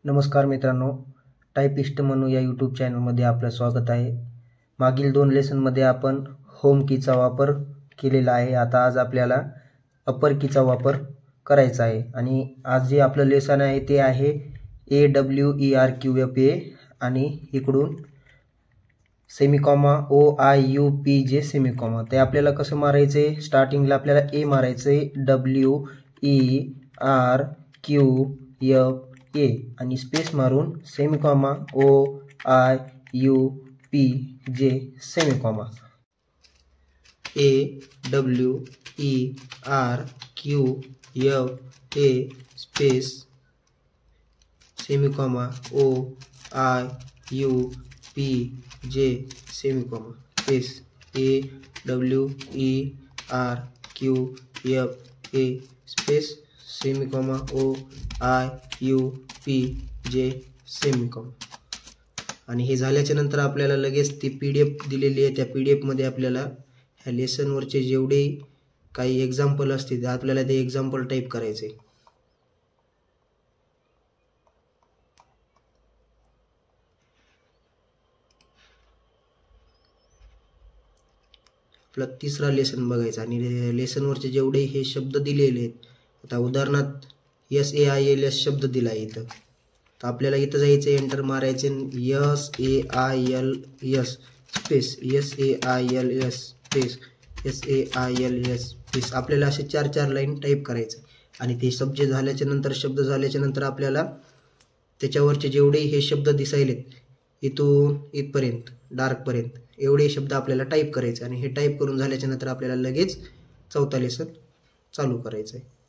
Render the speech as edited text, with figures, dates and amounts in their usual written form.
नमस्कार मित्रांनो, टायपिस्ट म्हणू या यूट्यूब चॅनलमध्ये आपलं स्वागत आहे. मागील 2 लेसनमध्ये आपण होम कीचा वापर केलेला आहे. आता आज आपल्याला अपर कीचा वापर करायचा आहे आणि आज जे आपलं लेसन आहे ते आहे AWERQFA आणि इकडून सेमिकॉमा OIUPJ सेमिकॉमा. ते आपल्याला कसं मारायचं आहे? स्टार्टिंगला आपल्याला ए मारायचं आहे, WERQFA आणि स्पेस मारून semicolon OIUPJ semicolon. AWERQFA space semicolon OIUPJ semicolon space AWERQFA space semicolon OIUPJ semicolon. आणि हे झाल्याच्या नंतर आपल्याला लगेच ती PDF दिलेली आहे. त्या PDF मध्ये आपल्याला ह्या लेसनवरचे जेवढे काही एक्झाम्पल असतील आपल्याला ते एक्झाम्पल टाईप करायचे. आपला तिसरा लेसन बघायचा आणि लेसनवरचे जेवढे हे शब्द दिलेले आहेत. आता उदाहरणार्थ SAILS शब्द दिला आहे इथं, तर आपल्याला इथं जायचं, एंटर मारायचे, SAILS space SAILS space SAILS space. आपल्याला असे 4 लाईन टाईप करायचं आणि ते शब्द झाल्याच्या नंतर आपल्याला त्याच्यावरचे जेवढे हे शब्द दिसायलेत इथून इथपर्यंत डार्कपर्यंत एवढे शब्द आपल्याला टाईप करायचे आणि हे टाईप करून झाल्याच्या नंतर आपल्याला लगेच चौथा लेसन चालू करायचं आहे.